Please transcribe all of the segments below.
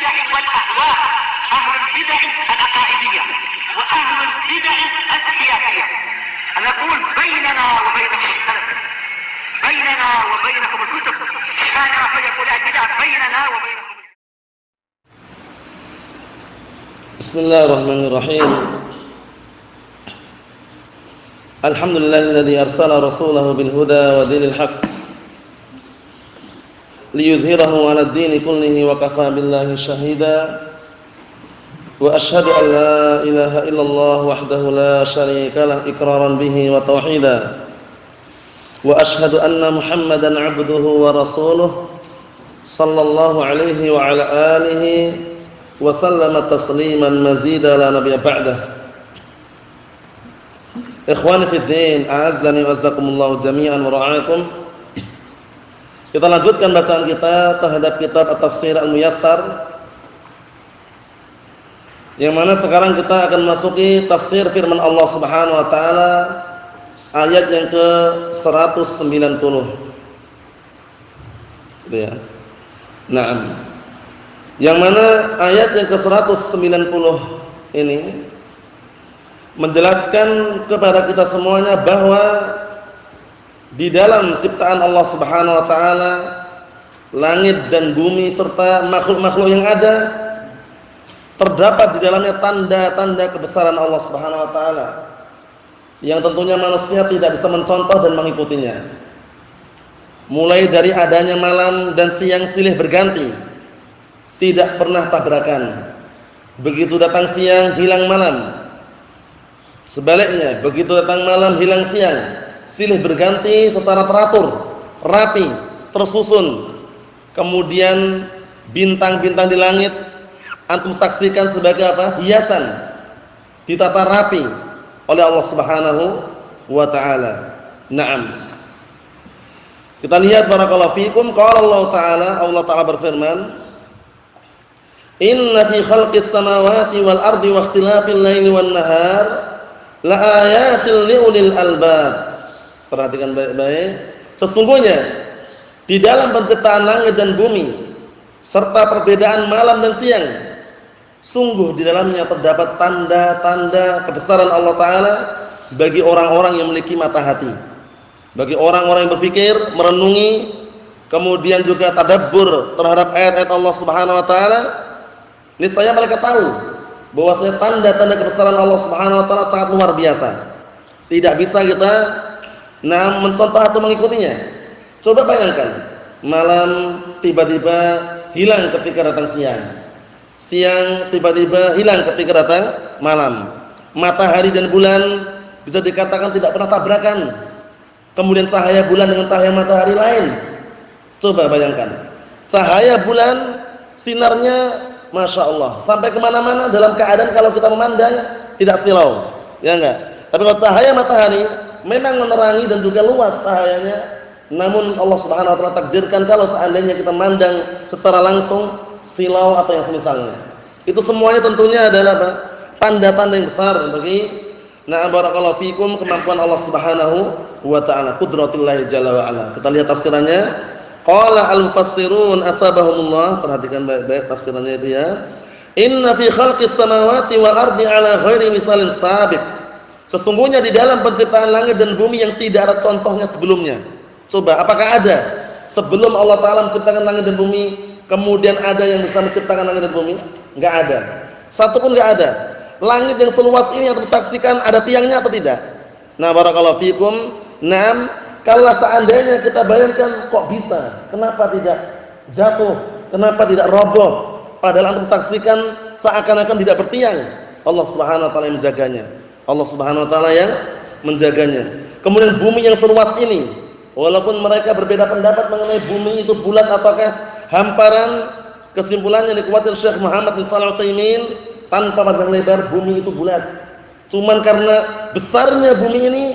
البدع والأهواء، أهل البدع العقائدية وأهل البدع السياسية. نقول بيننا وبينكم السلف، بيننا وبينكم الكتب، كان فيقول البدع بيننا وبينكم. بسم الله الرحمن الرحيم. الحمد لله الذي أرسل رسوله بالهدى ودين الحق ليظهره على الدين كله وكفى بالله شهيدا وأشهد أن لا إله إلا الله وحده لا شريك له إقرارا به وتوحيدا وأشهد أن محمدا عبده ورسوله صلى الله عليه وعلى آله وسلم تسليما مزيدا لا نبي بعده. Ikhwani fi din, a'azzani wa azzakumullah jami'an wa ra'akum. Kita lanjutkan bacaan kita terhadap kitab At-Tafsir Al-Muyassar, yang mana sekarang kita akan masuki tafsir firman Allah Subhanahu wa taala ayat yang ke-190. Gitu ya. Naam. Yang mana ayat yang ke-190 ini menjelaskan kepada kita semuanya bahwa di dalam ciptaan Allah Subhanahu wa taala, langit dan bumi serta makhluk-makhluk yang ada, terdapat di dalamnya tanda-tanda kebesaran Allah Subhanahu wa taala yang tentunya manusia tidak bisa mencontoh dan mengikutinya. Mulai dari adanya malam dan siang silih berganti, tidak pernah tabrakan. Begitu datang siang, hilang malam. Sebaliknya, begitu datang malam, hilang siang, silih berganti secara teratur, rapi, tersusun. Kemudian bintang-bintang di langit antum saksikan sebagai apa? Hiasan, ditata rapi oleh Allah Subhanahu wa taala. Naam. Kita lihat barakallahu fikum, qala Allah taala berfirman, "Inna fi khalqis samawati wal ardi wa ikhtilafil laili wan nahar la ayatil liulil albab." Perhatikan baik-baik. Sesungguhnya di dalam penciptaan langit dan bumi serta perbedaan malam dan siang, sungguh di dalamnya terdapat tanda-tanda kebesaran Allah taala bagi orang-orang yang memiliki mata hati, bagi orang-orang yang berpikir, merenungi, kemudian juga tadabbur terhadap ayat-ayat Allah Subhanahu wa taala. Niscaya mereka tahu bahwasanya tanda-tanda kebesaran Allah Subhanahu wa taala sangat luar biasa. Tidak bisa kita mencontoh atau mengikutinya. Coba bayangkan, malam tiba-tiba hilang ketika datang siang. Siang tiba-tiba hilang ketika datang malam. Matahari dan bulan bisa dikatakan tidak pernah tabrakan. Kemudian cahaya bulan dengan cahaya matahari lain. Coba bayangkan. Cahaya bulan sinarnya Masya Allah, sampai kemana-mana dalam keadaan kalau kita memandang tidak silau, ya enggak? Tapi kalau cahaya matahari memang menerangi dan juga luas cahayanya, namun Allah Subhanahu wa taala takdirkan kalau seandainya kita memandang secara langsung silau atau yang semisalnya. Itu semuanya tentunya adalah apa? Tanda-tanda yang besar bagi barakallahu fikum kemampuan Allah Subhanahu wa taala, qudratillah jalla wa ala. Kita lihat tafsirannya. Qala al-mufassirun asabahumullah, perhatikan baik-baik tafsirannya itu ya. Inna fi khalqis samawati wal ardi ala ghairi misalin sabiq. Sesungguhnya di dalam penciptaan langit dan bumi yang tidak ada contohnya sebelumnya. Coba, apakah ada sebelum Allah taala menciptakan langit dan bumi kemudian ada yang bisa menciptakan langit dan bumi? Enggak ada. Satu pun enggak ada. Langit yang seluas ini yang tersaksikan ada tiangnya atau tidak? Nah, barakallahu fikum. Naam. Kalau seandainya kita bayangkan kok bisa, kenapa tidak jatuh, kenapa tidak roboh, padahal antum saksikan seakan-akan tidak bertiang. Allah Subhanahu wa taala yang menjaganya. Allah Subhanahu wa taala yang menjaganya. Kemudian bumi yang seluas ini, walaupun mereka berbeda pendapat mengenai bumi itu bulat ataukah hamparan, kesimpulannya dikuatkan Syekh Muhammad bin Shalih Al-Utsaimin, tanpa panjang lebar bumi itu bulat. Cuman karena besarnya bumi ini,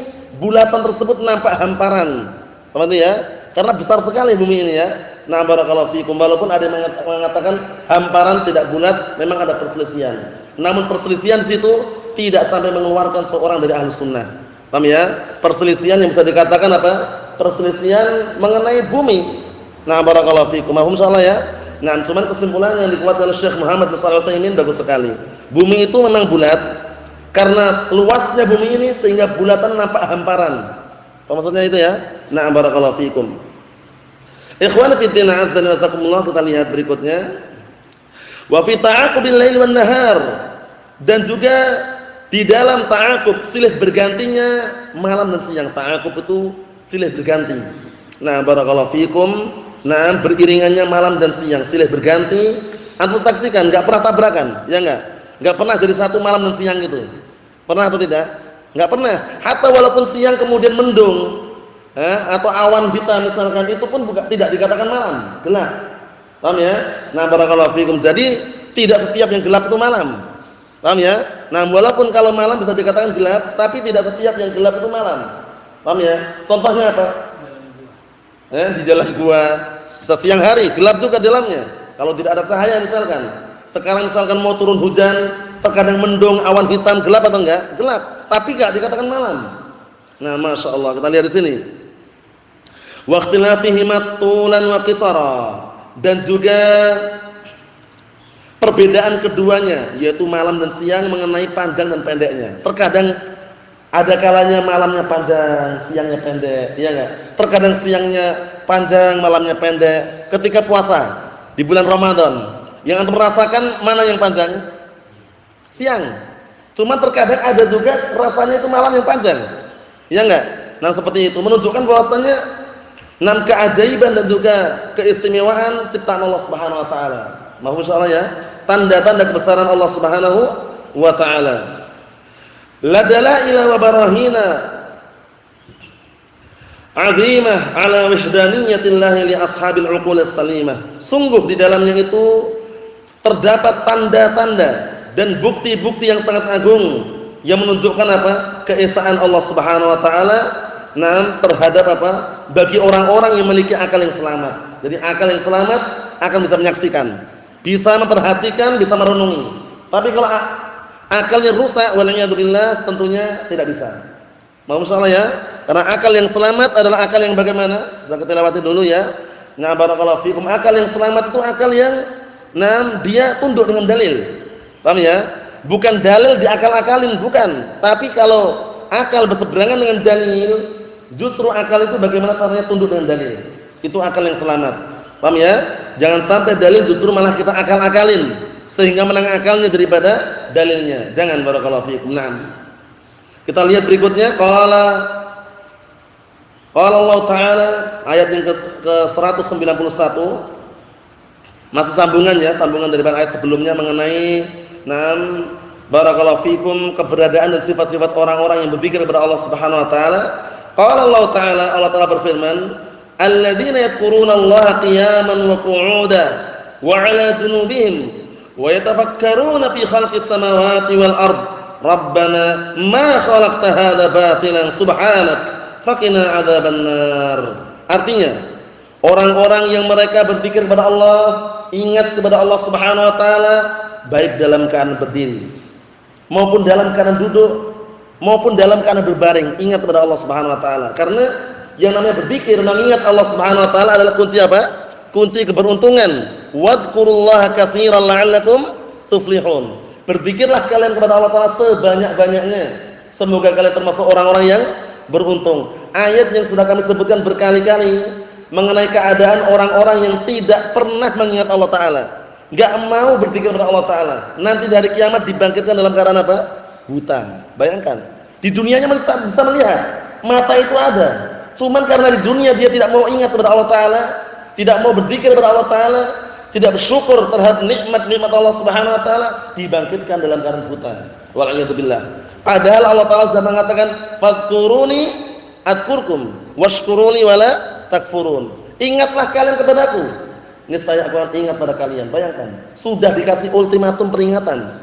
bulatan tersebut nampak hamparan. Paham ya? Karena besar sekali bumi ini ya. Nah, barakallahu fikum. Walaupun ada yang mengatakan hamparan tidak bulat, memang ada perselisihan. Namun perselisihan di situ tidak sampai mengeluarkan seorang dari ahli sunnah. Paham ya? Perselisihan yang bisa dikatakan apa? Perselisihan mengenai bumi. Nah, barakallahu fikum. Mahum insyaallah ya. Nah, cuman kesimpulan yang dikuatkan oleh Syekh Muhammad bin Shalih Al-Utsaimin bagus sekali. Bumi itu memang bulat karena luasnya bumi ini sehingga bulatan nampak hamparan. Apa maksudnya itu ya? Nah, barakallahu fikum. Ikhwan fi din azza wa jazakumullah, kita lihat berikutnya. Wa fi ta'aqubil lail wan nahar, dan juga di dalam ta'aqub silih bergantinya malam dan siang. Ta'aqub itu silih berganti. Nah, barakallahu fikum. Nah, beriringannya malam dan siang silih berganti. Antum saksikan enggak pernah tabrakan, ya enggak? Enggak pernah jadi satu malam dan siang gitu. Pernah atau tidak? Enggak pernah. Hatta walaupun siang kemudian mendung, atau awan hitam misalkan, itu pun tidak dikatakan malam, gelap. Paham ya? Nah, barakallahu fikum. Jadi tidak setiap yang gelap itu malam. Paham ya? Nah, walaupun kalau malam bisa dikatakan gelap, tapi tidak setiap yang gelap itu malam. Paham ya? Contohnya apa? Di jalan gua bisa siang hari gelap juga dalamnya. Kalau tidak ada cahaya misalkan. Sekarang misalkan mau turun hujan, terkadang mendung, awan hitam, gelap atau enggak? Gelap, tapi enggak dikatakan malam. Nah, Masya Allah, kita lihat di sini. Wa ikhtilafihima tulan wa qisara, dan juga perbedaan keduanya, yaitu malam dan siang mengenai panjang dan pendeknya. Terkadang ada kalanya malamnya panjang, siangnya pendek, iya enggak? Terkadang siangnya panjang, malamnya pendek. Ketika puasa di bulan Ramadan, yang antum merasakan mana yang panjang? Siang. Cuma terkadang ada juga rasanya itu malam yang panjang. Iya enggak? Nah, seperti itu menunjukkan bahwasanya keajaiban dan juga keistimewaan ciptaan Allah Subhanahu wa taala. Masyaallah ya, tanda-tanda kebesaran Allah Subhanahu wa taala. La dalaila wa barahina 'azimah 'ala wahdaniyatillah li ashabil 'uqul as-salimah. Sungguh di dalamnya itu terdapat tanda-tanda dan bukti-bukti yang sangat agung yang menunjukkan apa? Keesaan Allah Subhanahu wa taala terhadap apa? Bagi orang-orang yang memiliki akal yang selamat. Jadi akal yang selamat akan bisa menyaksikan, bisa memperhatikan, bisa merenungi. Tapi kalau akalnya rusak, waliyadzubillah, tentunya tidak bisa. Masyaallah ya. Karena akal yang selamat adalah akal yang bagaimana? Sudah kita lewati dulu ya. Nah, barakallahu fikum. Akal yang selamat itu akal yang dia tunduk dengan dalil. Paham ya? Bukan dalil diakal-akalin, bukan. Tapi kalau akal berseberangan dengan dalil, justru akal itu bagaimana caranya tunduk dengan dalil. Itu akal yang selamat. Paham ya? Jangan sampai dalil justru malah kita akal-akalin sehingga menang akalnya daripada dalilnya. Jangan, barakallahu fiikum. Naam. Kita lihat berikutnya, qala Allah Ta'ala, ayat yang ke-191. Masih sambungan daripada ayat sebelumnya mengenai barakallahu fiikum, keberadaan dan sifat-sifat orang-orang yang berzikir kepada Allah Subhanahu wa taala. Qala Allah Ta'ala berfirman, "Alladzina yadhkuruna Allaha qiyaman wa qu'udan wa 'ala junubihim wa yatafakkaruna fi khalqis samawati wal ard. Rabbana ma khalaqta hadza batilan subhanak faqina 'adzabannar." Artinya, orang-orang yang mereka berzikir kepada Allah, ingat kepada Allah Subhanahu wa taala, baik dalam keadaan berdiri maupun dalam keadaan duduk maupun dalam keadaan berbaring, ingat kepada Allah Subhanahu wa taala. Karena yang namanya berzikir, mengingat Allah Subhanahu wa taala adalah kunci apa? Kunci keberuntungan. Wadhkurullaha katsiran la'allakum tuflihun. Berzikirlah kalian kepada Allah taala sebanyak-banyaknya, semoga kalian termasuk orang-orang yang beruntung. Ayat yang sudah kami sebutkan berkali-kali mengenai keadaan orang-orang yang tidak pernah mengingat Allah taala, enggak mau berzikir kepada Allah taala, nanti di hari kiamat dibangkitkan dalam keadaan apa? Buta. Bayangkan, di dunianya masih bisa melihat, mata itu ada, cuman karena di dunia dia tidak mau ingat kepada Allah taala, tidak mau berzikir kepada Allah taala, tidak bersyukur terhadap nikmat-nikmat Allah Subhanahu wa taala, dibangkitkan dalam keadaan buta. Wal'iyadzubillah. Padahal Allah taala sudah mengatakan, "Fadhkuruni adkurkum washkuruni wala takfurun." Ingatlah kalian kepadaku, niscaya aku akan ingat pada kalian. Bayangkan, sudah dikasih ultimatum peringatan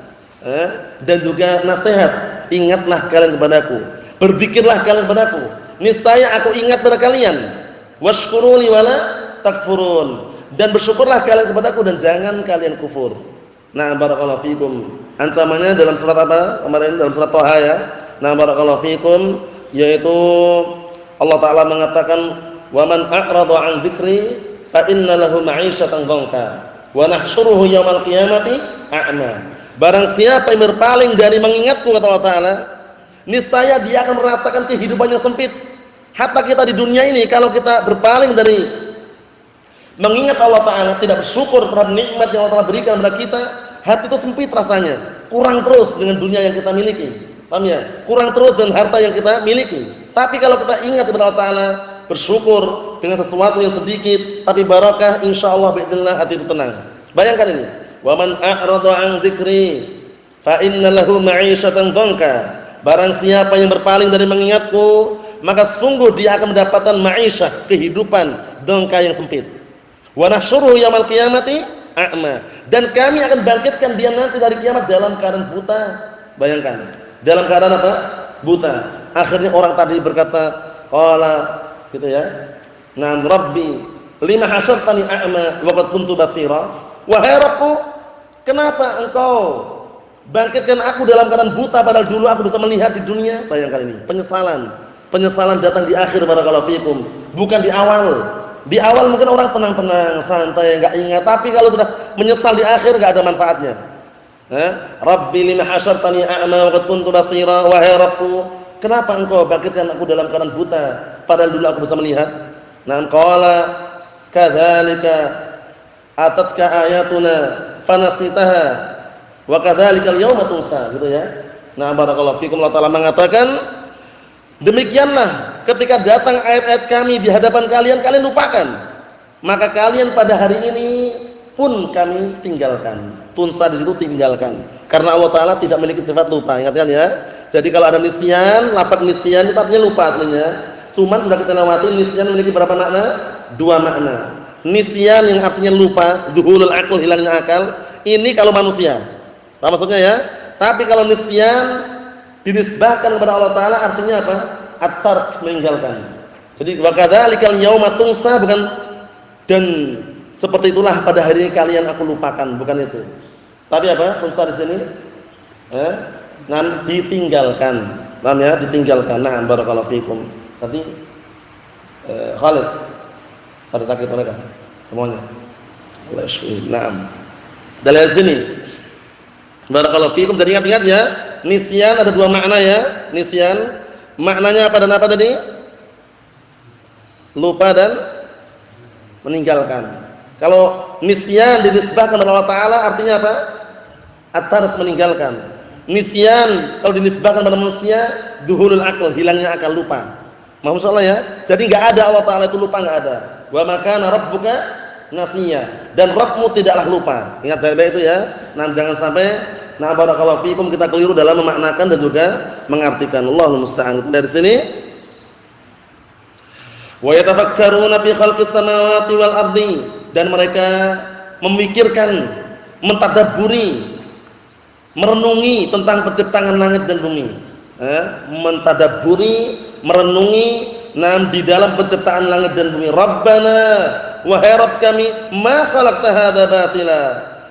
dan juga nasihat. Ingatlah kalian kepadaku, berzikirlah kalian kepadaku, niscaya aku ingat pada kalian. Washkuruni wala takfurun, dan bersyukurlah kalian kepadaku dan jangan kalian kufur. Nah, barakallahu fikum. Ancamannya dalam surat apa? Kemarin dalam surat Thaha ya. Nah, barakallahu fikum, yaitu Allah taala mengatakan, "Wa man a'rada 'an dzikri fa inna lahu ma'isyatan dhanka." wa nahsyuruhu yaumal qiyamati a'ma. Barang siapa yang berpaling dari mengingatku, kata Allah Ta'ala, niscaya dia akan merasakan kehidupan yang sempit. Hatta kita di dunia ini, kalau kita berpaling dari mengingat Allah Ta'ala, tidak bersyukur terhadap nikmat yang Allah Ta'ala berikan kepada kita, hati itu sempit rasanya. Kurang terus dengan dunia yang kita miliki. Paham ya? Kurang terus dengan harta yang kita miliki. Tapi kalau kita ingat kepada Allah Ta'ala, bersyukur dengan sesuatu yang sedikit, tapi barakah, insyaallah bi'idznillah hati itu tenang. Bayangkan ini. Wa man a'rada 'an dzikri fa inna lahu ma'isyatan dhanka. Barang siapa yang berpaling dari mengingatku, maka sungguh dia akan mendapatkan ma'isyah, kehidupan dhanka yang sempit. Wa nahsyuruhu yaumal qiyamati a'ma. Dan kami akan bangkitkan dia nanti dari kiamat dalam keadaan buta. Bayangkan, dalam keadaan apa? Buta. Akhirnya orang tadi berkata, qala gitu ya. Nam rabbi lima hasyartani a'ma wa qad kuntu basira. Wahai Rabbku, kenapa engkau bangkitkan aku dalam keadaan buta padahal dulu aku bisa melihat di dunia? Bayangkan ini, penyesalan. Penyesalan datang di akhir, barakallahu fikum, bukan di awal. Di awal mungkin orang tenang-tenang, santai, enggak ingat, tapi kalau sudah menyesal di akhir enggak ada manfaatnya. Rabbi lima hasyartani a'ma wa qad kuntu basira. Wahai Rabbku, kenapa engkau bangkitkan aku dalam keadaan buta padahal dulu aku bisa melihat? Nah, qala kadzalika atatka ayatuna fanasitaha wa kadzalikal yauma tunsa, gitu ya. Nah, barakallahu fikum, Allah Ta'ala mengatakan, demikianlah ketika datang ayat-ayat kami di hadapan kalian, kalian lupakan. Maka kalian pada hari ini pun kami tinggalkan. Tunsa di situ tinggalkan. Karena Allah Ta'ala tidak memiliki sifat lupa. Ingatkan ya. Jadi kalau ada nisyan, lafaz nisyan itu artinya lupa aslinya. Cuman sudah kita lewati, nisyan memiliki berapa makna? Dua makna. Nisyan yang artinya lupa, zuhulul aql, hilangnya akal. Ini kalau manusia. Apa maksudnya ya? Tapi kalau nisyan dinisbahkan kepada Allah Ta'ala artinya apa? At-tark, meninggalkan. Jadi wa kadzalikal yauma tunsa, bukan dan seperti itulah pada hari ini kalian aku lupakan, bukan itu. Tapi apa? Tunsa di sini ditinggalkan. Paham ya? Ditinggalkan. Nah, barakallahu fikum. Tadi Khalid pada sakit mereka semuanya. Naam. Dari sini. Barakallahu fikum. Jadi ingat-ingat ya, nisyan ada dua makna ya. Nisyan maknanya apa dan apa tadi? Lupa dan meninggalkan. Kalau nisyan dinisbahkan kepada Allah Ta'ala artinya apa? At-tark, meninggalkan. Nisyan kalau dinisbahkan kepada manusia, duhulul aql, hilangnya akal, lupa. Maksudnya ya. Jadi enggak ada Allah Ta'ala itu lupa, enggak ada. Wa ma kana rabbuka nasiya, dan Rabbmu tidaklah lupa. Ingat baik-baik itu ya. Nah, jangan sampai barakallahu fikum kita keliru dalam memaknakan dan juga mengartikan. Allahul musta'an. Dari sini wa yatafakkaruna fi khalqis samawati wal ardi, dan mereka memikirkan, mentadabburi, merenungi tentang penciptaan langit dan bumi. Mentadabburi, merenungi di dalam penciptaan langit dan bumi. Rabbana, wahai Rabb kami, ma khalaqta hadza batila,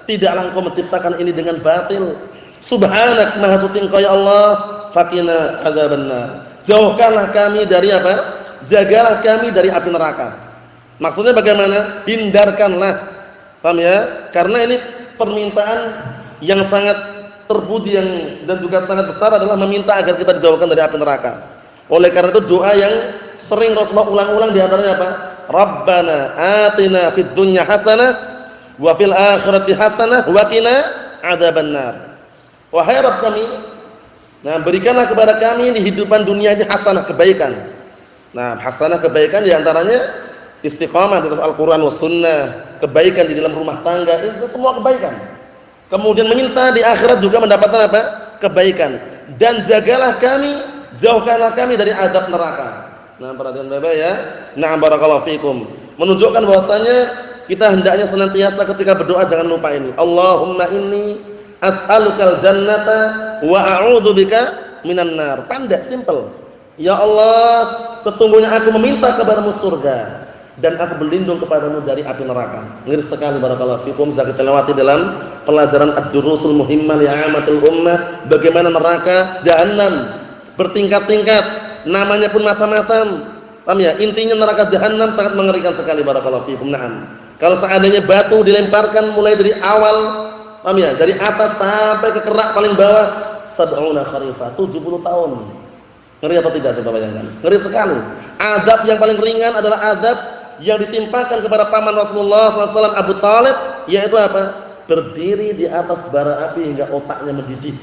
tidaklah engkau menciptakan ini dengan batil. Subhanak, maha suci engkau ya Allah. Faqina adzabannar, jauhkanlah kami dari apa? Jagalah kami dari api neraka. Maksudnya bagaimana? Hindarkanlah. Paham ya? Karena ini permintaan yang sangat terpuji dan juga sangat besar adalah meminta agar kita dijauhkan dari api neraka. Oleh karena itu doa yang sering Rasulullah ulang-ulang di antaranya apa? Rabbana atina fid dunya hasanah wa fil akhirati hasanah wa qina adzabannar. Wahai Rabb kami, berikanlah kepada kami di kehidupan dunia ini hasanah, kebaikan. Hasanah, kebaikan di antaranya istiqamah di atas Al-Qur'an was sunnah, kebaikan di dalam rumah tangga, itu semua kebaikan. Kemudian meminta di akhirat juga mendapatkan apa? Kebaikan. Dan jagalah kami, jauhkanlah kami dari azab neraka. Perhatian Bapak ya. Barakallahu fikum. Menunjukkan bahwasanya kita hendaknya senantiasa ketika berdoa jangan lupa ini. Allahumma inni as'alukal jannata wa a'udzubika minan nar. Pendek, simple. Ya Allah, sesungguhnya aku meminta kepadamu surga dan aku berlindung kepadamu dari api neraka. Ngeri sekali barakallahu fikum, bisa kita lewati dalam pelajaran ad-durusul muhimmah li 'amatil ummah, bagaimana neraka jahanam bertingkat-tingkat, namanya pun macam-macam. Paham ya? Intinya neraka jahanam sangat mengerikan sekali barakallahu fikum. Kalau seandainya batu dilemparkan mulai dari awal, paham ya? Dari atas sampai ke kerak paling bawah, sab'una kharifah, 70 tahun. Ngeri atau tidak coba bayangkan? Ngeri sekali. Azab yang paling ringan adalah azab yang ditimpakan kepada paman Rasulullah SAW Abu Talib, yaitu apa? Berdiri di atas bara api hingga otaknya mendidih.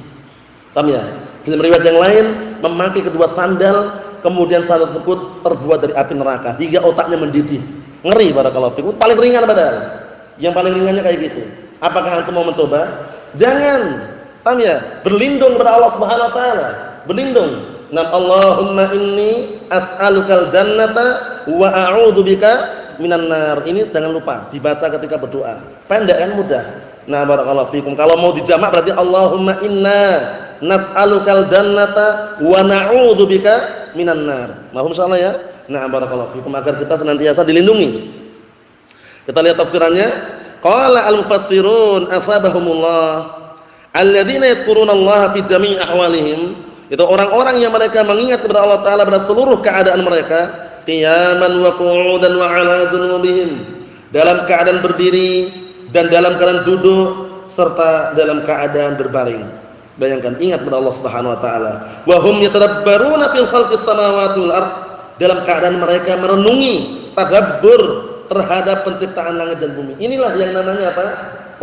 Paham ya? Dalam riwayat yang lain, memakai kedua sandal, kemudian sandal tersebut terbuat dari api neraka hingga otaknya mendidih. Ngeri barakallahu fikum. Paling ringan padahal. Yang paling ringannya kayak gitu. Apakah antum mau mencoba? Jangan. Paham ya? Berlindung kepada Allah Subhanahu wa taala. Berlindung. Nam Allahumma inni as'alukal jannata wa a'udzubika minan nar. Ini jangan lupa dibaca ketika berdoa. Pendek kan mudah. Nah, barakallahu fikum. Kalau mau dijamak berarti Allahumma inna nas'alukal jannata wa na'udzubika minan nar. Mohon insyaallah ya. Nah, barakallahu fikum agar kita senantiasa dilindungi. Kita lihat tafsirannya. Qala al-mufassirun asabahumullah alladzina yadhkurunallaha fi jami'i ahwalihim. Itu orang-orang yang mereka mengingat kepada Allah Ta'ala pada seluruh keadaan mereka, qiyaman wa qu'udan wa 'ala junubihim, dalam keadaan berdiri dan dalam keadaan duduk serta dalam keadaan berbaring. Bayangkan, ingat kepada Allah Subhanahu wa taala. Wa hum yatadabbaruna fil khalqis samawati wal ard, dalam keadaan mereka merenungi, tadabbur terhadap penciptaan langit dan bumi. Inilah yang namanya apa?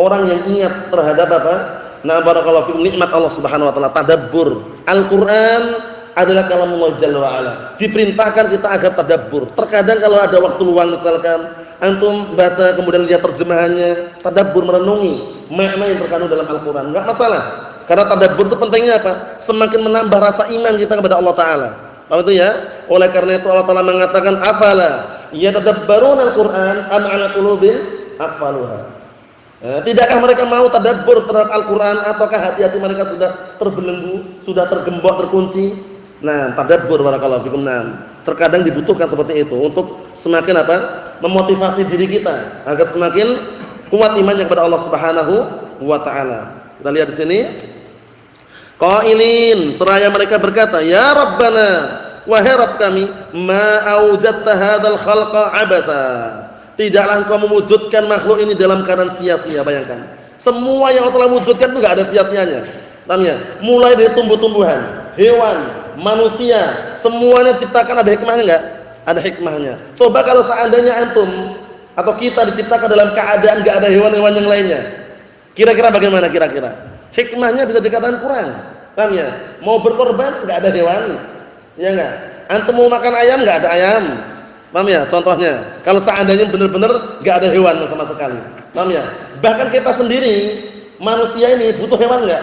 Orang yang ingat terhadap apa? Nah, barakallahu fikum, nikmat Allah Subhanahu wa taala, tadabbur. Al-Qur'an adalah kalamullah jalla wa ala. Diperintahkan kita agar tadabbur. Terkadang kalau ada waktu luang misalkan antum baca kemudian lihat terjemahannya, tadabbur, merenungi makna yang terkandung dalam Al-Qur'an. Enggak masalah. Karena tadabbur itu pentingnya apa? Semakin menambah rasa iman kita kepada Allah taala. Paham itu ya? Oleh karena itu Allah taala mengatakan afala yatadabbaruna al-Qur'an am 'ala qulubin aqfaluha. Tidakkah mereka mau tadabbur terhadap Al-Qur'an ataukah hati-hati mereka sudah terbelenggu, sudah tergembok, terkunci? Nah, tadabbur barakallahu fikum. Nah, terkadang dibutuhkan seperti itu untuk semakin apa? Memotivasi diri kita agar semakin kuat imannya kepada Allah Subhanahu wa taala. Kita lihat di sini. Qailin, seraya mereka berkata, "Ya Rabbana, wahai Rabb kami, ma awjadta hadzal khalqa abasa." Tidaklah engkau mewujudkan makhluk ini dalam keadaan sia-sia. Bayangkan, semua yang Allah telah wujudkan itu enggak ada sia-sianya. Paham ya? Mulai dari tumbuh-tumbuhan, hewan, manusia, semuanya diciptakan ada hikmahnya enggak? Ada hikmahnya. Coba kalau seandainya antum atau kita diciptakan dalam keadaan enggak ada hewan-hewan yang lainnya. Kira-kira bagaimana kira-kira? Hikmahnya bisa dikatakan kurang. Paham ya? Mau berkorban enggak ada hewan. Ya enggak? Antum mau makan ayam enggak ada ayam. Paham ya? Contohnya, kalau seandainya benar-benar enggak ada hewan sama sekali. Paham ya? Bahkan kita sendiri, manusia ini butuh hewan enggak?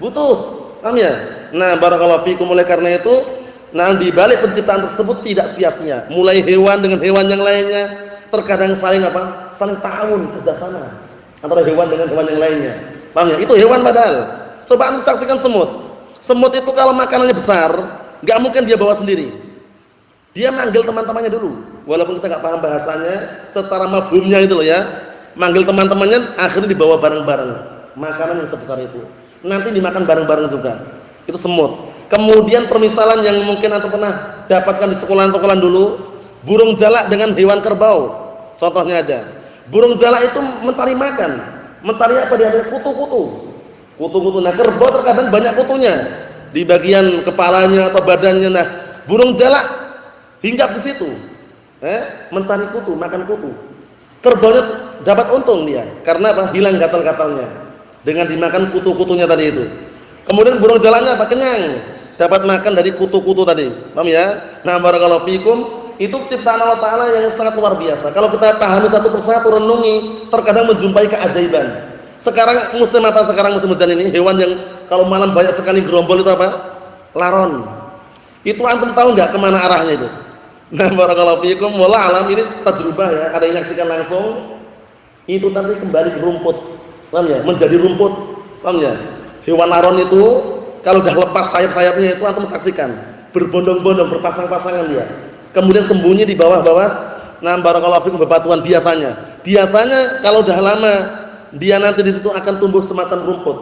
Butuh. Paham ya? Nah, barakallahu fikum, oleh karena itu, nah di balik penciptaan tersebut tidak sia-sia. Mulai hewan dengan hewan yang lainnya, terkadang saling apa? Saling ta'awun, kerjasama antara hewan dengan hewan yang lainnya. Paham ya? Itu hewan padahal. Coba anda saksikan semut. Semut itu kalau makanannya besar, enggak mungkin dia bawa sendiri. Dia manggil teman-temannya dulu. Walaupun kita enggak paham bahasanya, secara mafhumnya itu loh ya. Manggil teman-temannya, akhirnya dibawa bareng-bareng makanan yang sebesar itu. Nanti dimakan bareng-bareng juga. Itu semut. Kemudian permisalan yang mungkin antum pernah dapatkan di sekolahan-sekolahan dulu, burung jalak dengan hewan kerbau. Contohnya aja. Burung jalak itu mencari makan. Mencari apa dia? Kutu-kutu. Kutu-kutu. Nah, kerbau terkadang banyak kutunya di bagian kepalanya atau badannya. Nah, burung jalak hinggap di situ, mencari kutu, makan kutu. Kerbaunya dapat untung dia, karena apa? Hilang gatal-gatalnya dengan dimakan kutu-kutunya tadi itu. Kemudian burung jalaknya apa? Kenyang, dapat makan dari kutu-kutu tadi. Paham ya? Nah, barakallahu fikum, itu ciptaan Allah Taala yang sangat luar biasa. Kalau kita pahami satu persatu, renungi, terkadang menjumpai keajaiban. Sekarang musim apa? Sekarang musim hujan ini, hewan yang kalau malam banyak sekali gerombol itu apa? Laron. Itu antum tahu enggak kemana arahnya itu? Nah, barakallahu fiikum, wallah alam, ini tajribah ya, ada yang nyaksikan langsung. Itu nanti kembali ke rumput. Paham ya? Menjadi rumput. Paham ya? Hewan laron itu kalau sudah lepas sayap-sayapnya itu antum saksikan, berbondong-bondong, berpasang-pasangan dia. Kemudian sembunyi di bawah-bawah. Nah, barakallahu fiikum, bebatuan biasanya. Biasanya kalau sudah lama dia nanti di situ akan tumbuh semacam rumput.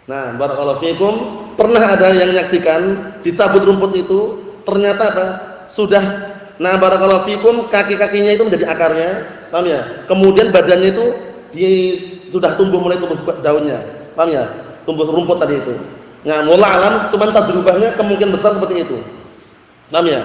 Nah, barakallahu fiikum, pernah ada yang menyaksikan dicabut rumput itu, ternyata apa? Sudah, nah barakallahu fikum, kaki-kakinya itu menjadi akarnya, Paham ya? Kemudian badannya itu sudah tumbuh, mulai tumbuh daunnya. Paham ya? Tumbuh rumput tadi itu. Nah, wallah alam, cuman tajribahnya kemungkinan besar seperti itu. Paham ya?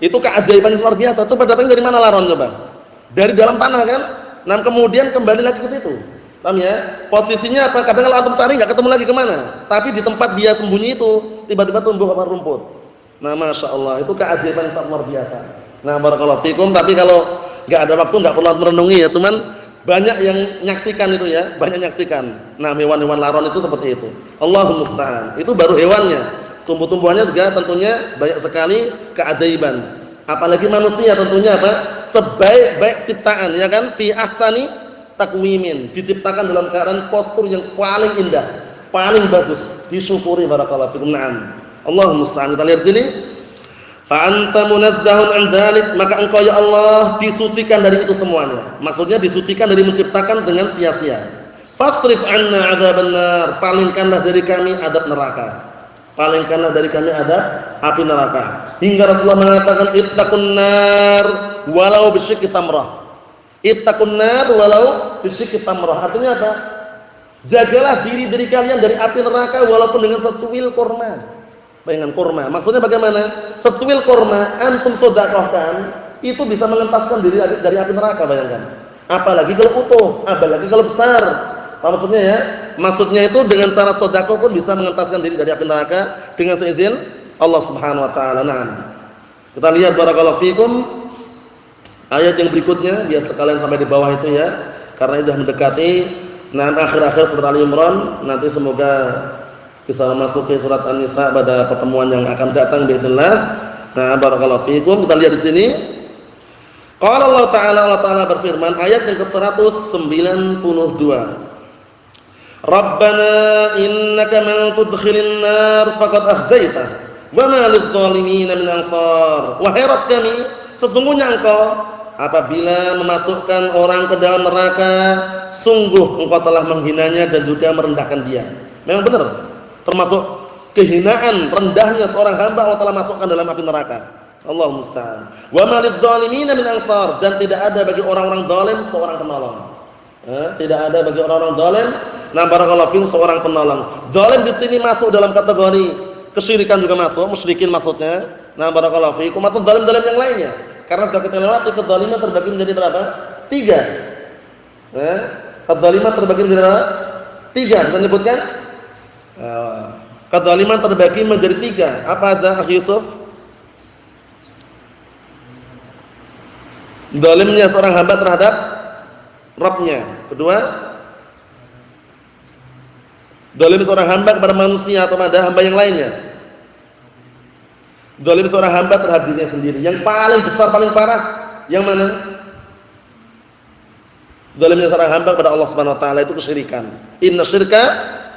Itu keajaiban yang luar biasa. Coba datang dari mana laron coba? Dari dalam tanah kan? Nah, kemudian kembali lagi ke situ. Paham ya? Posisinya apa? Kadang kalau antum cari enggak ketemu lagi kemana. Tapi di tempat dia sembunyi itu tiba-tiba tumbuh apa rumput. Nah, masya Allah, itu keajaiban yang sangat luar biasa. Nah, barakallahu fikum. Tapi kalau enggak ada waktu enggak perlu merenungi ya. Cuman banyak yang nyaksikan itu ya, banyak nyaksikan. Nah, hewan-hewan laron itu seperti itu. Allahumma musta'an. Itu baru hewannya. Tumbuh-tumbuhannya juga tentunya banyak sekali keajaiban. Apalagi manusia tentunya apa? Sebaik-baik ciptaan ya kan? Fi ahsani takwimin, diciptakan dalam keadaan postur yang paling indah, paling bagus, disyukuri barakallahu fikum. Na'am. Allahumma musta'an. Kita lihat sini. Fa anta munazzahun an dzalik, maka engkau ya Allah disucikan dari itu semuanya. Maksudnya disucikan dari menciptakan dengan sia-sia. Fasrif 'anna 'adzaban nar, palingkanlah dari kami adab neraka. Palingkanlah dari kami adab api neraka. Hingga Rasulullah mengatakan ittaqun nar walau bisyikki tamrah. Ittaqun nar walau bisyikki tamrah. Artinya apa? Jagalah diri kalian dari api neraka walaupun dengan secuil kurma. Bayangan kurma. Maksudnya bagaimana? Secuil kurma antum sedekahkan, itu bisa mengentaskan diri dari api neraka, bayangkan. Apalagi kalau utuh, apalagi kalau besar. Apa maksudnya ya? Maksudnya itu dengan cara sedekah pun bisa mengentaskan diri dari api neraka dengan seizin Allah Subhanahu wa taala. Nah, kita lihat barakallahu fikum ayat yang berikutnya, biar sekalian sampai di bawah itu ya, karena sudah mendekati akhir-akhir surat Ali Imran. Nanti semoga bisa masuk ke surat An-Nisa pada pertemuan yang akan datang باذنillah. Nah, barakallahu fikum. Kita lihat di sini. Qala Allah Ta'ala berfirman ayat yang ke-192. Rabbana innaka man tudkhilin nar faqad akhzaitah wa ma lidh-dhalimin min ansar. Wahai Rabb kami, sesungguhnya engkau apabila memasukkan orang ke dalam neraka, sungguh engkau telah menghinanya dan juga merendahkan dia. Memang benar. Termasuk kehinaan, rendahnya seorang hamba Allah telah masukkan dalam api neraka. Allahumma musta'an. Wa ma lidh-dhalimin min ansar, dan tidak ada bagi orang-orang zalim seorang penolong. Tidak ada bagi orang-orang zalim barakallahu fiikum seorang penolong. Zalim di sini masuk dalam kategori kesyirikan juga masuk, musyrikin maksudnya. Barakallahu fiikum atau zalim-zalim yang lainnya. Karena sudah kita lewati kedzaliman terbagi menjadi berapa? 3. Kedzaliman terbagi menjadi berapa? 3. Bisa menyebutkan? Kedzaliman terbagi menjadi 3. Apa aja, Akh Yusuf? Zalimnya seorang hamba terhadap Rabbnya. Kedua, zalim seorang hamba kepada manusia atau ada hamba yang lainnya. Zalim seorang hamba terhadap dirinya sendiri. Yang paling besar, paling parah yang mana? Zalimnya seorang hamba kepada Allah Subhanahu wa taala itu kesyirikan. Inna syirka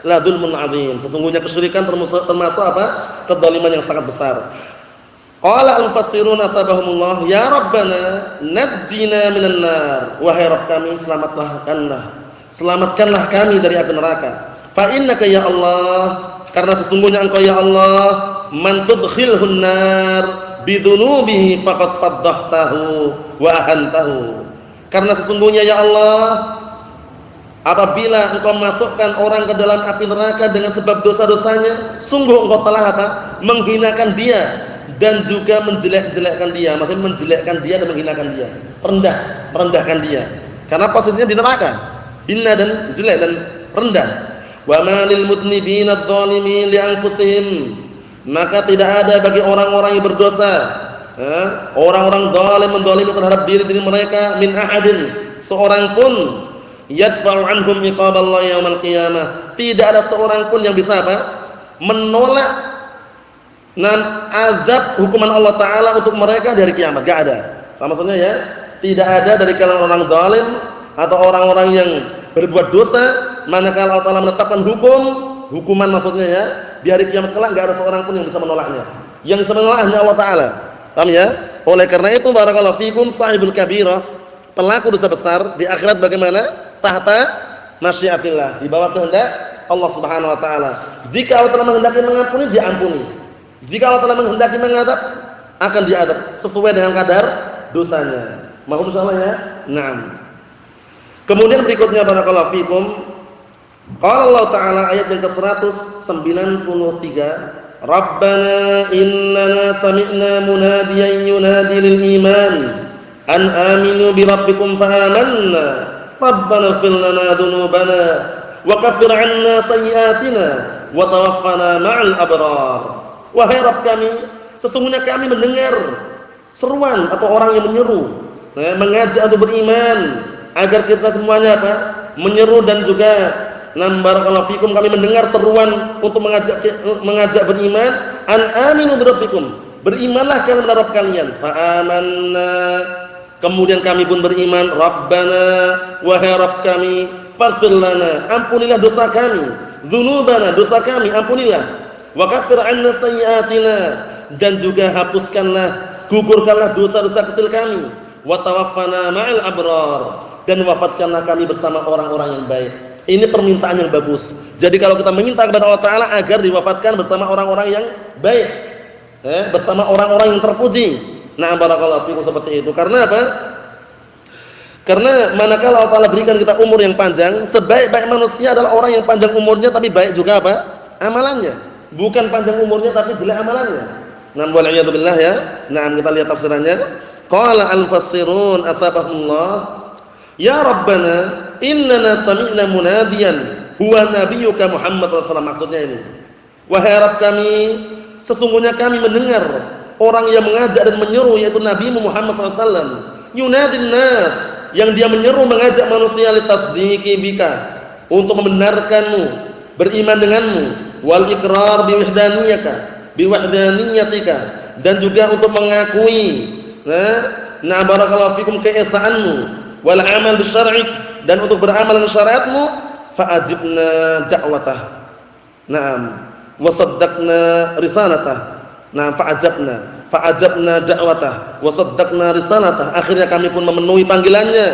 la dzulmun 'adzim. Sesungguhnya kesyirikan termasuk apa? Kedzaliman yang sangat besar. Qala al-mufassirun atabahumullah ya rabbana najjina minan nar. Wahai Rabb kami, selamatkanlah kami dari api neraka. Fa innaka ya Allah, karena sesungguhnya engkau ya Allah man tudkhilhun nar bidunubihi faqad faddahtahu wa ahantahu. Karena sesungguhnya ya Allah, apabila engkau masukkan orang ke dalam api neraka dengan sebab dosa-dosanya, sungguh engkau telah apa? Menghinakan dia dan juga menjelek-jelekkan dia. Maksudnya menjelekkan dia dan menghinakan dia. Merendahkan dia. Karena posisinya di neraka. Hina dan jelek dan rendah. Wa ma lil mudnibina adh-dhalimin li anfusihim. Maka tidak ada bagi orang-orang yang berdosa, orang-orang zalim menzalimi terhadap diri mereka min ahadin, seorang pun yadfa'u anhum iqaballahi yaumil qiyamah. Tidak ada seorang pun yang bisa apa? Menolak azab hukuman Allah Ta'ala untuk mereka dari kiamat. Gak ada. Apa maksudnya ya? Tidak ada dari kalangan orang zalim atau orang-orang yang berbuat dosa, manakala Allah Ta'ala menetapkan hukuman maksudnya ya, di hari kiamat kelak gak ada seorang pun yang bisa menolaknya. Yang bisa menolaknya Allah Ta'ala. Paham ya? Oleh karena itu barakallahu fikum sahibul kabirah, pelaku dosa besar di akhirat bagaimana? Tahta masyiatillah, di bawah kehendak Allah Subhanahu wa taala. Jika Allah telah menghendaki mengampuni, dia ampuni. Jika Allah telah menghendaki mengadab, akan diadab sesuai dengan kadar dosanya. Mohon insyaallah ya. Naam. Kemudian berikutnya barakallahu fikum, qala Allah Ta'ala ayat yang ke-193, Rabbana innana sami'na munadiyan yunadi lil iman an aminu bi rabbikum fa amanna rabbana ighfir lana dhunubana wa kaffir 'anna sayyi'atina wa tawaffana ma'al abrar. Wahai Rabb kami, sesungguhnya kami mendengar seruan atau orang yang menyeru, mengajak untuk beriman agar kita semuanya apa? Menyeru dan juga barakallahu fikum, kami mendengar seruan untuk mengajak beriman, an aminu bi rabbikum, berimanlah kalian kepada Rabb kalian. Fa amanna, kemudian kami pun beriman. Rabbana, wahai Rabb kami, faghfir lana, ampunilah dosa kami, dzunubana, dosa kami ampunilah, wa kaffir 'anna sayyi'atina, dan juga hapuskanlah, gugurkanlah dosa-dosa kecil kami, wa tawaffana ma'al abrar, dan wafatkanlah kami bersama orang-orang yang baik. Ini permintaan yang bagus. Jadi kalau kita meminta kepada Allah Ta'ala agar diwafatkan bersama orang-orang yang baik, bersama orang-orang yang terpuji. Nah, barakallahu fikum, seperti itu. Karena apa? Karena manakala Allah Ta'ala berikan kita umur yang panjang, sebaik-baik manusia adalah orang yang panjang umurnya tapi baik juga apa? Amalannya. Bukan panjang umurnya tapi jelek amalannya. Nah, wal'iyadu billah ya. Nah, kita lihat tafsirannya. Qala al-fassirun atsabahullah, ya Rabbana innana sami'na munadiyan huwa nabiyyuka Muhammad sallallahu alaihi wasallam. Maksudnya ini, wahai Rabb kami, sesungguhnya kami mendengar orang yang mengajak dan menyeru, yaitu Nabi Muhammad sallallahu alaihi wasallam, yunadin nas, yang dia menyeru mengajak manusia litasdiqi bika, untuk membenarkanmu, beriman denganmu, wal iqrar biwahdaniyatika, dan juga untuk mengakui barakallahu fikum keesaanmu, wal amal bisyar'ik, dan untuk beramal dengan syariatmu. Fa'ajibna da'watah, na'am, wa saddaqna risalatah. Nah, fa'ajabna da'watah wa saddaqna risalatah. Akhirnya kami pun memenuhi panggilannya,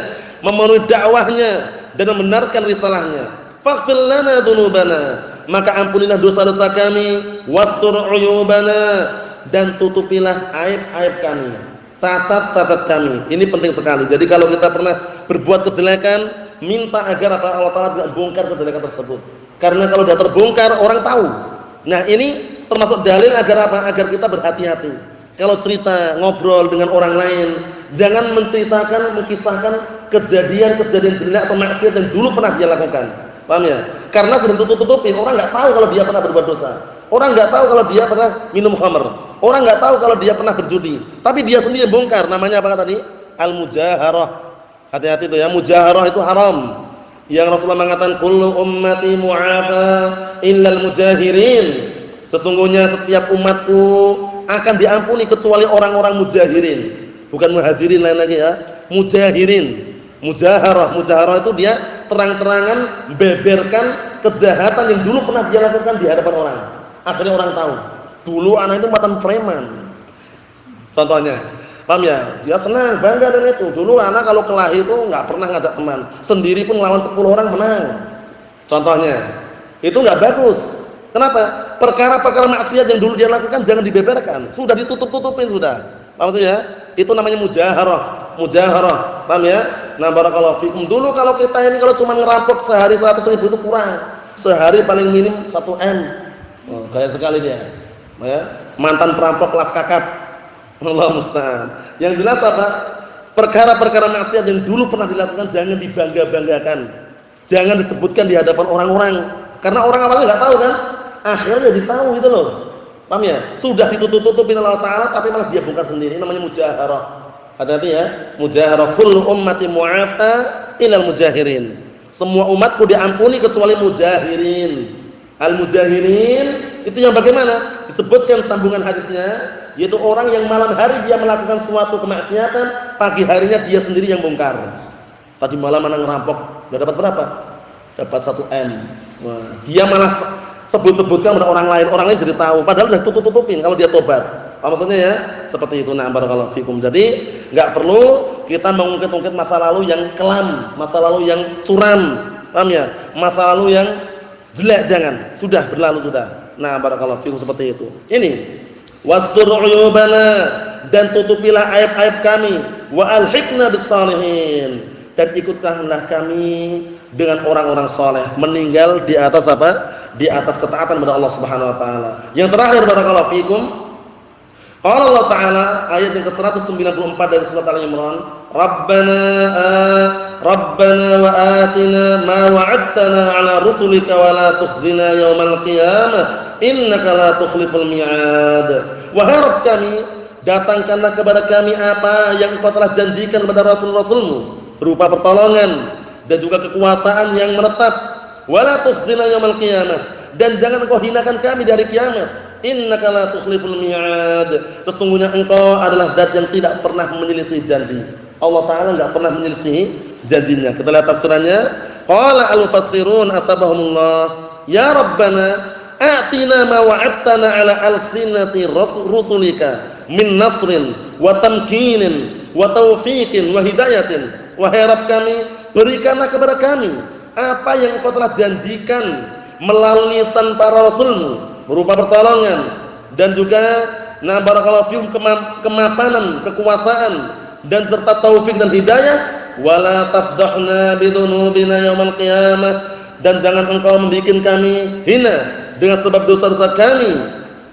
memenuhi dakwahnya, dan membenarkan risalahnya. Faghfir lana dzunubana, maka ampunilah dosa-dosa kami, wastur uyubana, dan tutupilah aib-aib kami, cacat-cacat kami. Ini penting sekali. Jadi kalau kita pernah berbuat kejelekan, minta agar Allah Ta'ala tidak bongkar kejelekan tersebut. Karena kalau sudah terbongkar, orang tahu. Nah, ini termasuk dalil agar apa? Agar kita berhati-hati. Kalau cerita, ngobrol dengan orang lain, jangan menceritakan, mengkisahkan kejadian-kejadian jelek atau maksiat yang dulu pernah dia lakukan. Paham ya? Karena sudah tutup-tutupin, orang enggak tahu kalau dia pernah berbuat dosa. Orang enggak tahu kalau dia pernah minum khamr. Orang enggak tahu kalau dia pernah berjudi. Tapi dia sendiri bongkar. Namanya apa tadi? Al-mujaharah. Hati-hati itu ya, mujaharah itu haram. Yang Rasulullah mengatakan kullu ummati mu'afa illal mujahirin. Sesungguhnya setiap umatku akan diampuni kecuali orang-orang mujahirin. Bukan muhajirin lain lagi ya. Mujahirin. Mujaharah itu dia terang-terangan beberkan kejahatan yang dulu pernah dia lakukan di hadapan orang. Akhirnya orang tahu. Dulu anak itu mantan preman. Contohnya, paham ya? Dia senang, bangga dengan itu. Dulu anak kalau kelahi itu enggak pernah ngajak teman. Sendiri pun lawan 10 orang menang. Contohnya. Itu enggak bagus. Kenapa? Perkara-perkara maksiat yang dulu dia lakukan jangan dibeberkan. Sudah ditutup-tutupin sudah. Maksudnya, itu namanya mujaharah. Paham ya? Nah, barakallahu fikum. Dulu kalau kita ini kalau cuma ngerampok sehari 100.000 itu kurang. Sehari paling minim 1 M. Oh, kaya sekali dia. Ya, mantan perampok kelas kakap. Allah musta'an. Yang jelas apa? Perkara-perkara maksiat yang dulu pernah dilakukan jangan dibangga-banggakan. Jangan disebutkan di hadapan orang-orang. Karena orang awalnya enggak tahu kan? Akhirnya jadi tahu gitu loh. Paham ya? Sudah ditutup-tutupin Allah Ta'ala tapi malah dia bongkar sendiri. Ini namanya mujaharah. Hati-hati ya. Mujaharah. Kullu ummati mu'afa ilal mujahirin. Semua umatku diampuni kecuali mujahirin. Al-mujahirin itu yang bagaimana? Disebutkan sambungan hadisnya, yaitu orang yang malam hari dia melakukan suatu kemaksiatan, pagi harinya dia sendiri yang bongkar. Tadi malam mana ngerampok, enggak dapat berapa? Dapat 1 M. Nah, dia malah sebut-sebutkan pada orang lain jadi tahu, padahal sudah tutup-tutupin kalau dia tobat. Apa maksudnya ya? Seperti itu. Nah, barakallahu fikum. Jadi, enggak perlu kita mengungkit-ungkit masa lalu yang kelam, masa lalu yang curam. Paham ya? Masa lalu yang jelek jangan. Sudah berlalu sudah. Nah, barakallahu fikum, seperti itu. Ini wastur uyubana, dan tutupilah aib-aib kami, wa alhiqna bis salihin, dan ikutkanlah kami dengan orang-orang saleh, meninggal di atas apa? Di atas ketaatan kepada Allah Subhanahu wa taala. Yang terakhir barakallahu fikum, qala Allah taala ayat yang ke-194 dari surat Al-Imran, Rabbana wa atina ma wa'adtana 'ala rusulika wa la tukhzina yaumal qiyamah innaka la tukhliful mi'ad. Wahai Rabb kami, datangkanlah kepada kami apa yang Engkau telah janjikan kepada rasul-rasulmu berupa pertolongan dan juga kekuasaan yang menetap. Wala tukhzina yaumal qiyamah, dan jangan Engkau hinakan kami di hari kiamat. Innaka la tukhliful mi'ad. Sesungguhnya Engkau adalah zat yang tidak pernah menyelisih janji. Allah taala enggak pernah menyelisih janjinya. Kita lihat tafsirannya. Qala al-mufassirun asbahumullah, ya Rabbana a'tina ma wa'adtana 'ala alsinati rusulika min nasrin wa tamkinin wa taufiqin wa hidayatin. Wahai Rabb kami, berikanlah kepada kami apa yang Engkau telah janjikan melalui lisan para rasulmu berupa pertolongan dan juga barakallahu fiikum kemapanan, kekuasaan dan serta taufik dan hidayah. Wala tafdahna bidunubina yaumal qiyamah, dan jangan Engkau membikin kami hina dengan sebab dosa-dosa kami.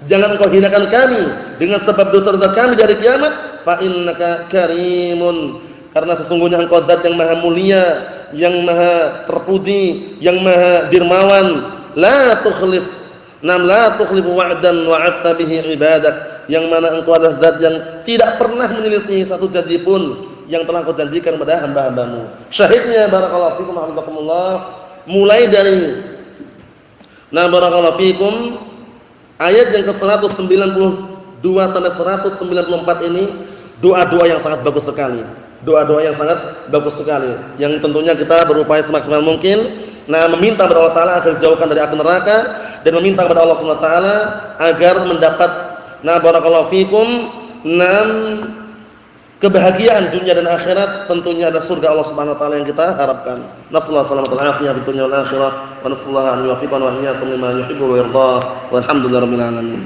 Jangan Engkau hinakan kami dengan sebab dosa-dosa kami dari kiamat. Fa innaka karimun, karena sesungguhnya Engkau zat yang maha mulia, yang maha terpuji, yang maha dermawan. La tukhlifu wa'dan wa'adta bihi ibadak, yang mana Engkau adalah zat yang tidak pernah menyelisihi satu janji pun yang telah Engkau janjikan kepada hamba-hambamu. Syahidnya barakallahu fikum alhamdulillah, mulai dari barakallahu fikum ayat yang ke-192 sampai 194 ini doa-doa yang sangat bagus sekali. Doa-doa yang sangat bagus sekali, yang tentunya kita berupaya semaksimal mungkin meminta kepada Allah taala agar dijauhkan dari api neraka, dan meminta kepada Allah Subhanahu wa taala agar mendapat barakallahu fikum kebahagiaan dunia dan akhirat, tentunya ada surga Allah Subhanahu wa taala yang kita harapkan. Nasallahu alaihi wa sallam fid dunya wal akhirah, wa nasallahu an yuwaffiqana wa iyyakum lima yuhibbu wa yardah, walhamdulillahirabbil alamin.